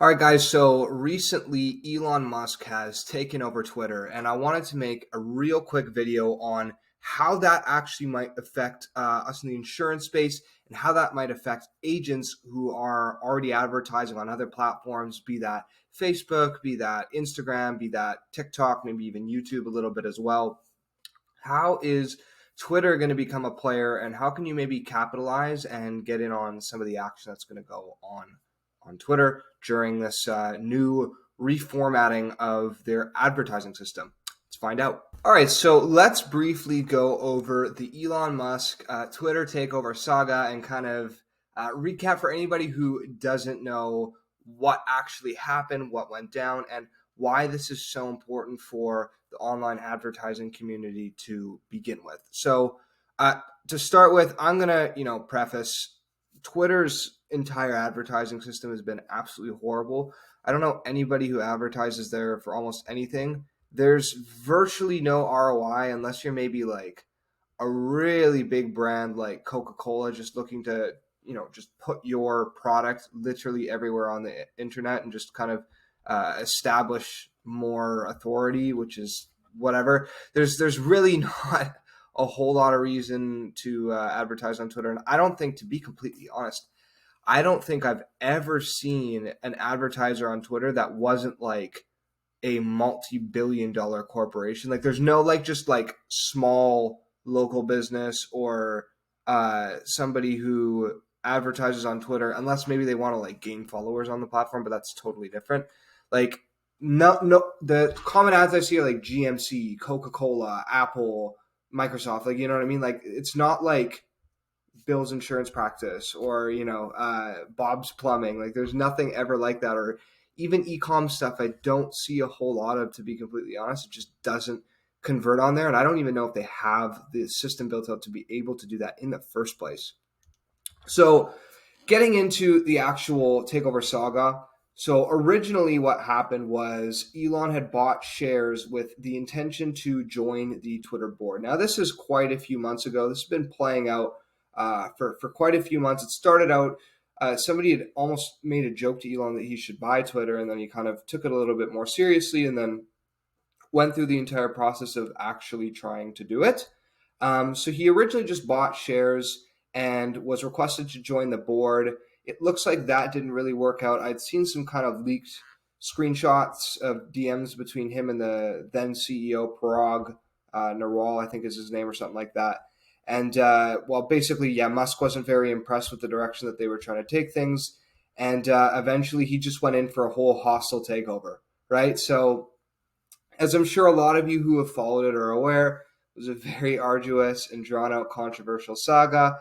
All right, guys. So recently, Elon Musk has taken over Twitter, and I wanted to make a real quick video on how that actually might affect us in the insurance space and how that might affect agents who are already advertising on other platforms, be that Facebook, be that Instagram, be that TikTok, maybe even YouTube a little bit as well. How is Twitter going to become a player, and how can you maybe capitalize and get in on some of the action that's going to go on Twitter during this new reformatting of their advertising system? Let's find out. All right, so let's briefly go over the Elon Musk Twitter takeover saga and kind of recap for anybody who doesn't know what actually happened, what went down, and why this is so important for the online advertising community to begin with. So, to start with, I'm gonna, preface Twitter's entire advertising system has been absolutely horrible. I don't know anybody who advertises there for almost anything. There's virtually no ROI unless you're maybe like a really big brand like Coca-Cola just looking to, just put your product literally everywhere on the internet and just kind of establish more authority, which is whatever. There's really not a whole lot of reason to advertise on Twitter, and I don't think, to be completely honest, I don't think I've ever seen an advertiser on Twitter that wasn't like a multi-billion-dollar corporation. Like there's no like just like small local business or somebody who advertises on Twitter, unless maybe they want to like gain followers on the platform, but that's totally different. Like no, the common ads I see are like GMC, Coca-Cola, Apple, Microsoft. Like, you know what I mean? Like it's not like Bill's Insurance Practice or Bob's Plumbing. Like there's nothing ever like that. Or even e-com stuff I don't see a whole lot of, to be completely honest. It just doesn't convert on there, and I don't even know if they have the system built out to be able to do that in the first place. So getting into the actual takeover saga. So originally what happened was Elon had bought shares with the intention to join the Twitter board. Now this is quite a few months ago. This has been playing out for quite a few months. It started out, somebody had almost made a joke to Elon that he should buy Twitter, and then he kind of took it a little bit more seriously and then went through the entire process of actually trying to do it. So he originally just bought shares and was requested to join the board. It looks like that didn't really work out. I'd seen some kind of leaked screenshots of DMs between him and the then CEO, Parag Narwal, I think is his name, or something like that. And basically, Musk wasn't very impressed with the direction that they were trying to take things. And eventually he just went in for a whole hostile takeover, right? So as I'm sure a lot of you who have followed it are aware, it was a very arduous and drawn out controversial saga.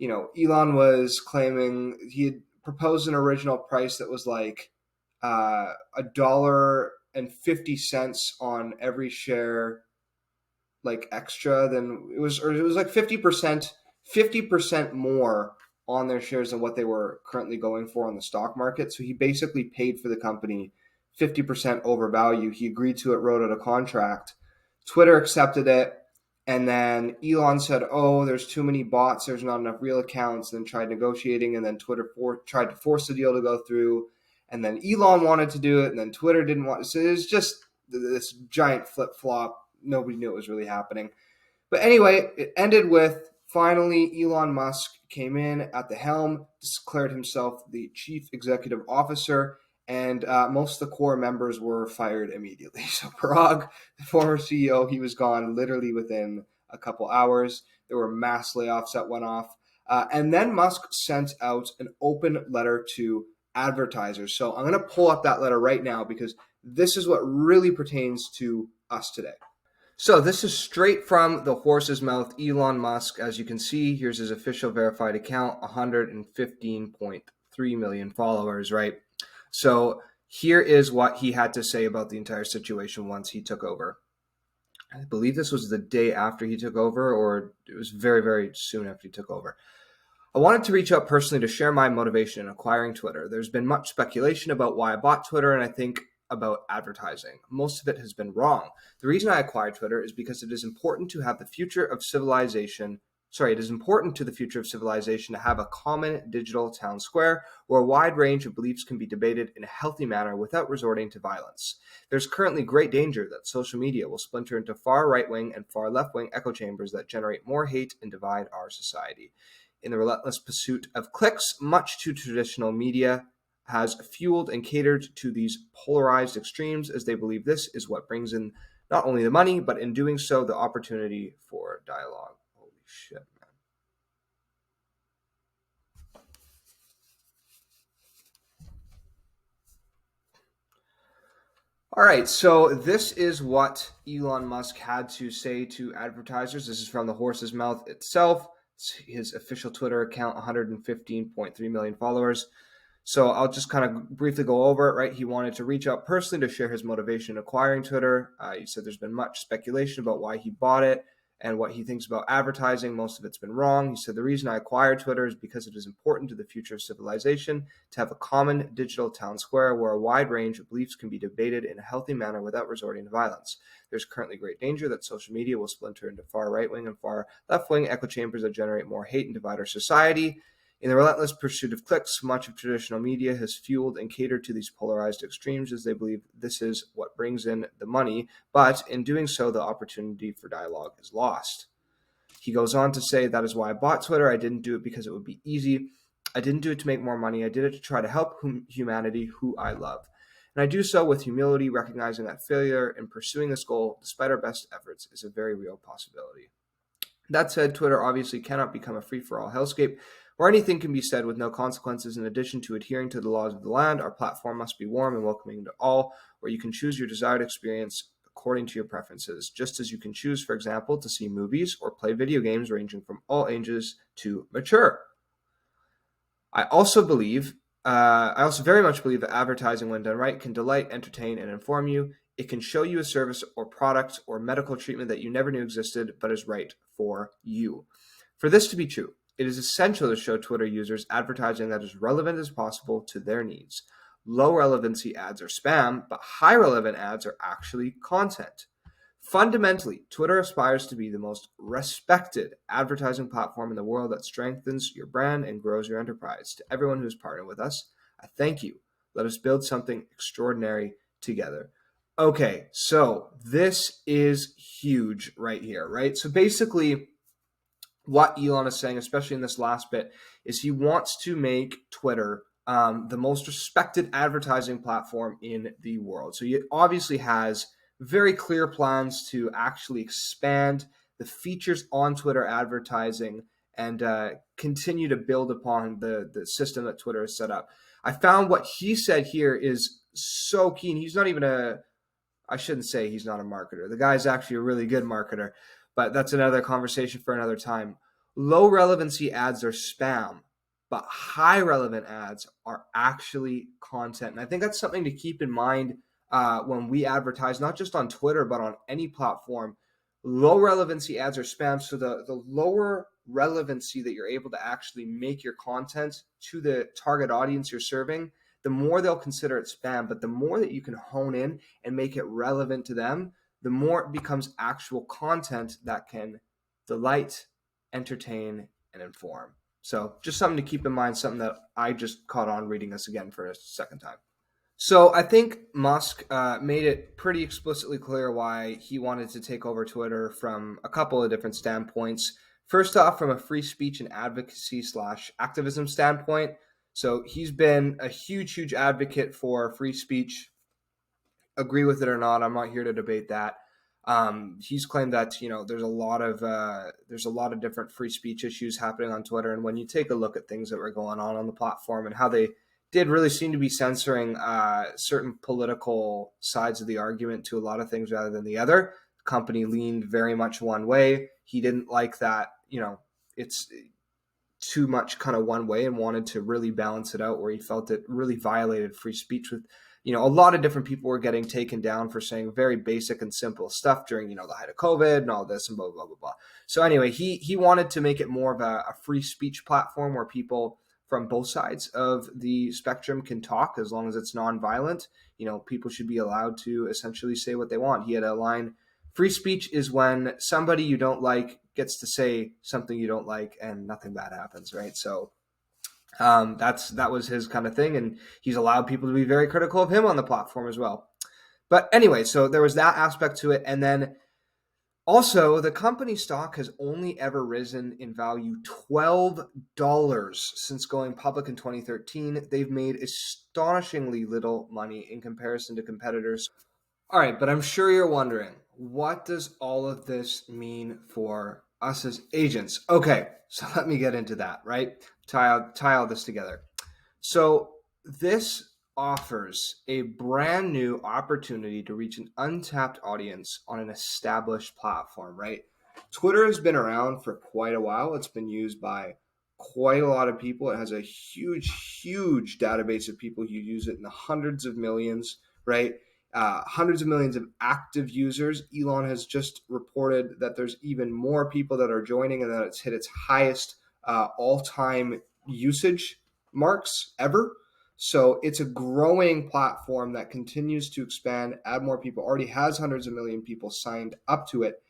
Elon was claiming he had proposed an original price that was like $1.50 on every share, like extra than it was, or it was like 50% more on their shares than what they were currently going for on the stock market. So he basically paid for the company 50% over value. He agreed to it, wrote out a contract. Twitter accepted it. And then Elon said, oh, there's too many bots. There's not enough real accounts. Then tried negotiating. And then Twitter tried to force the deal to go through. And then Elon wanted to do it. And then Twitter didn't want to. So it was just this giant flip-flop. Nobody knew it was really happening. But anyway, it ended with finally Elon Musk came in at the helm, declared himself the chief executive officer, and most of the core members were fired immediately. So Parag, the former CEO, he was gone literally within a couple hours. There were mass layoffs that went off. And then Musk sent out an open letter to advertisers. So I'm going to pull up that letter right now because this is what really pertains to us today. So this is straight from the horse's mouth. Elon Musk, as you can see, here's his official verified account, 115.3 million followers, right? So here is what he had to say about the entire situation once he took over. I believe this was the day after he took over, or it was very, very soon after he took over. I wanted to reach out personally to share my motivation in acquiring Twitter. There's been much speculation about why I bought Twitter, and I think about advertising. Most of it has been wrong. The reason I acquired Twitter is because it is important to have the future of civilization It is important to the future of civilization to have a common digital town square where a wide range of beliefs can be debated in a healthy manner without resorting to violence. There's currently great danger that social media will splinter into far right-wing and far left-wing echo chambers that generate more hate and divide our society. In the relentless pursuit of clicks, much too traditional media has fueled and catered to these polarized extremes as they believe this is what brings in not only the money, but in doing so, the opportunity for dialogue. Holy shit, man. All right, so this is what Elon Musk had to say to advertisers. This is from the horse's mouth itself. It's his official Twitter account, 115.3 million followers. So I'll just kind of briefly go over it, right? He wanted to reach out personally to share his motivation in acquiring Twitter. He said there's been much speculation about why he bought it and what he thinks about advertising. Most of it's been wrong. He said the reason I acquired Twitter is because it is important to the future of civilization to have a common digital town square where a wide range of beliefs can be debated in a healthy manner without resorting to violence. There's currently great danger that social media will splinter into far right-wing and far left-wing echo chambers that generate more hate and divide our society. In the relentless pursuit of clicks, much of traditional media has fueled and catered to these polarized extremes as they believe this is what brings in the money, but in doing so, the opportunity for dialogue is lost. He goes on to say, that is why I bought Twitter. I didn't do it because it would be easy. I didn't do it to make more money. I did it to try to help humanity, who I love. And I do so with humility, recognizing that failure in pursuing this goal, despite our best efforts, is a very real possibility. That said, Twitter obviously cannot become a free-for-all hellscape where anything can be said with no consequences. In addition to adhering to the laws of the land, our platform must be warm and welcoming to all, where you can choose your desired experience according to your preferences, just as you can choose, for example, to see movies or play video games ranging from all ages to mature. I also very much believe that advertising, when done right, can delight, entertain, and inform you. It can show you a service or product or medical treatment that you never knew existed, but is right for you. For this to be true, it is essential to show Twitter users advertising that is relevant as possible to their needs. Low relevancy ads are spam, but high relevant ads are actually content. Fundamentally, Twitter aspires to be the most respected advertising platform in the world that strengthens your brand and grows your enterprise. To everyone who's partnered with us, I thank you. Let us build something extraordinary together. Okay, so this is huge right here, right? So basically, what Elon is saying, especially in this last bit, is he wants to make Twitter the most respected advertising platform in the world. So he obviously has very clear plans to actually expand the features on Twitter advertising and continue to build upon the system that Twitter has set up. I found what he said here is so keen. He's not even I shouldn't say he's not a marketer. The guy's actually a really good marketer, but that's another conversation for another time. Low relevancy ads are spam, but high relevant ads are actually content. And I think that's something to keep in mind when we advertise, not just on Twitter, but on any platform. Low relevancy ads are spam. So the lower relevancy that you're able to actually make your content to the target audience you're serving, the more they'll consider it spam. But the more that you can hone in and make it relevant to them, the more it becomes actual content that can delight, entertain, and inform. So just something to keep in mind, something that I just caught on reading this again for a second time. So I think Musk made it pretty explicitly clear why he wanted to take over Twitter from a couple of different standpoints. First off, from a free speech and advocacy / activism standpoint. So he's been a huge advocate for free speech. Agree with it or not, I'm not here to debate that. He's claimed that there's a lot of different free speech issues happening on Twitter, and when you take a look at things that were going on the platform and how they did really seem to be censoring certain political sides of the argument to a lot of things rather than the other. The company leaned very much one way. He didn't like that, it's too much kind of one way and wanted to really balance it out where he felt it really violated free speech with, a lot of different people were getting taken down for saying very basic and simple stuff during, the height of COVID and all this and blah, blah, blah, blah. So anyway, he wanted to make it more of a free speech platform where people from both sides of the spectrum can talk as long as it's nonviolent. People should be allowed to essentially say what they want. He had a line Free speech is when somebody you don't like gets to say something you don't like and nothing bad happens, right? So that was his kind of thing, and he's allowed people to be very critical of him on the platform as well. But anyway, so there was that aspect to it, and then also the company stock has only ever risen in value $12 since going public in 2013. They've made astonishingly little money in comparison to competitors. All right, but I'm sure you're wondering, what does all of this mean for us as agents? Okay, so let me get into that, right? Tie all this together. So this offers a brand new opportunity to reach an untapped audience on an established platform, right? Twitter has been around for quite a while. It's been used by quite a lot of people. It has a huge database of people who use it in the hundreds of millions, right? Hundreds of millions of active users. Elon has just reported that there's even more people that are joining and that it's hit its highest all-time usage marks ever. So it's a growing platform that continues to expand, add more people, already has hundreds of million people signed up to it.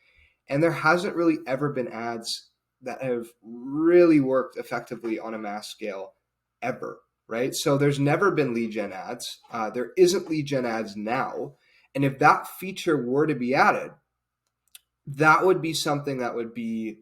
And there hasn't really ever been ads that have really worked effectively on a mass scale ever, right? So there's never been lead gen ads. There isn't lead gen ads now. And if that feature were to be added, that would be something that would be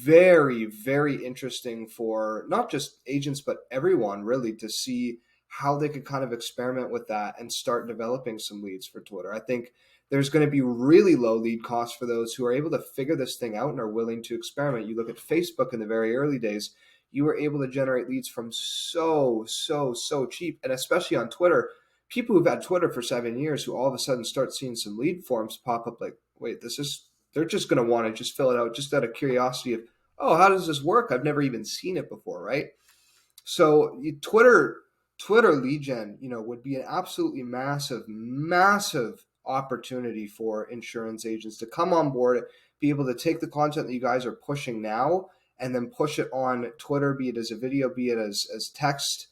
very interesting for not just agents, but everyone really, to see how they could kind of experiment with that and start developing some leads for Twitter. I think there's going to be really low lead costs for those who are able to figure this thing out and are willing to experiment. You look at Facebook in the very early days, you were able to generate leads from so cheap. And especially on Twitter, people who've had Twitter for 7 years who all of a sudden start seeing some lead forms pop up, like, wait, they're just going to want to just fill it out just out of curiosity of, oh, how does this work? I've never even seen it before, right? So Twitter lead gen, would be an absolutely massive opportunity for insurance agents to come on board, be able to take the content that you guys are pushing now and then push it on Twitter, be it as a video, be it as text,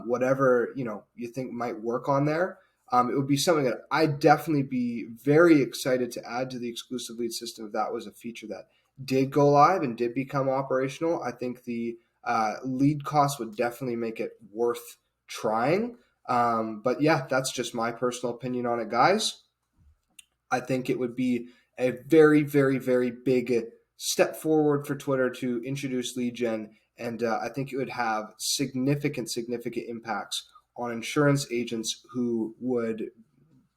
whatever you think might work on there. It would be something that I'd definitely be very excited to add to the exclusive lead system if that was a feature that did go live and did become operational. I think the lead cost would definitely make it worth trying. But yeah, that's just my personal opinion on it, guys. I think it would be a very big step forward for Twitter to introduce lead gen. And I think it would have significant impacts on insurance agents who would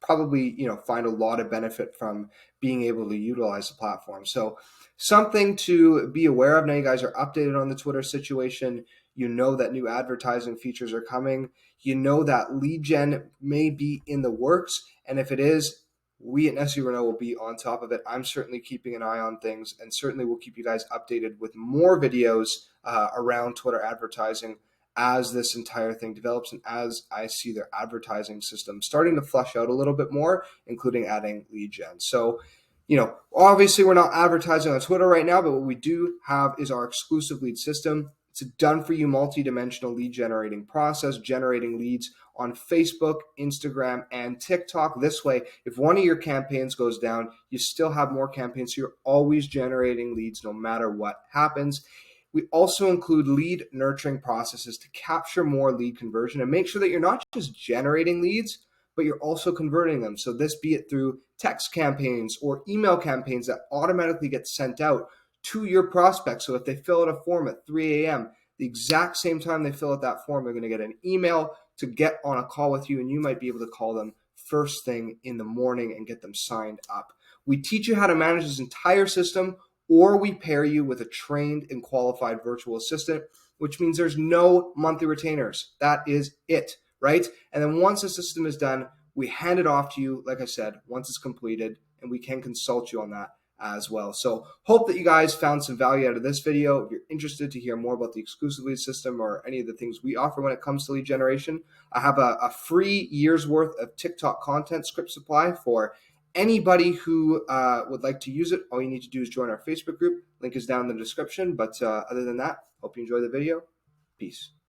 probably find a lot of benefit from being able to utilize the platform. So something to be aware of. Now you guys are updated on the Twitter situation. You know that new advertising features are coming. You know that lead gen may be in the works, and if it is, we at SE Renault will be on top of it. I'm certainly keeping an eye on things, and certainly we'll keep you guys updated with more videos around Twitter advertising as this entire thing develops and as I see their advertising system starting to flush out a little bit more, including adding lead gen. So, obviously we're not advertising on Twitter right now, but what we do have is our exclusive lead system. It's a done-for-you multi-dimensional lead generating process, generating leads on Facebook, Instagram, and TikTok. This way, if one of your campaigns goes down, you still have more campaigns, so you're always generating leads no matter what happens. We also include lead nurturing processes to capture more lead conversion and make sure that you're not just generating leads, but you're also converting them. So this be it through text campaigns or email campaigns that automatically get sent out to your prospects. So if they fill out a form at 3 a.m., the exact same time they fill out that form, they're going to get an email to get on a call with you, and you might be able to call them first thing in the morning and get them signed up. We teach you how to manage this entire system, or we pair you with a trained and qualified virtual assistant, which means there's no monthly retainers. That is it, right? And then once the system is done, we hand it off to you, like I said, once it's completed, and we can consult you on that as well. So hope that you guys found some value out of this video. If you're interested to hear more about the exclusive lead system or any of the things we offer when it comes to lead generation, I have a free year's worth of TikTok content script supply for anybody who would like to use it. All you need to do is join our Facebook group. Link is down in the description. But other than that, hope you enjoy the video. Peace.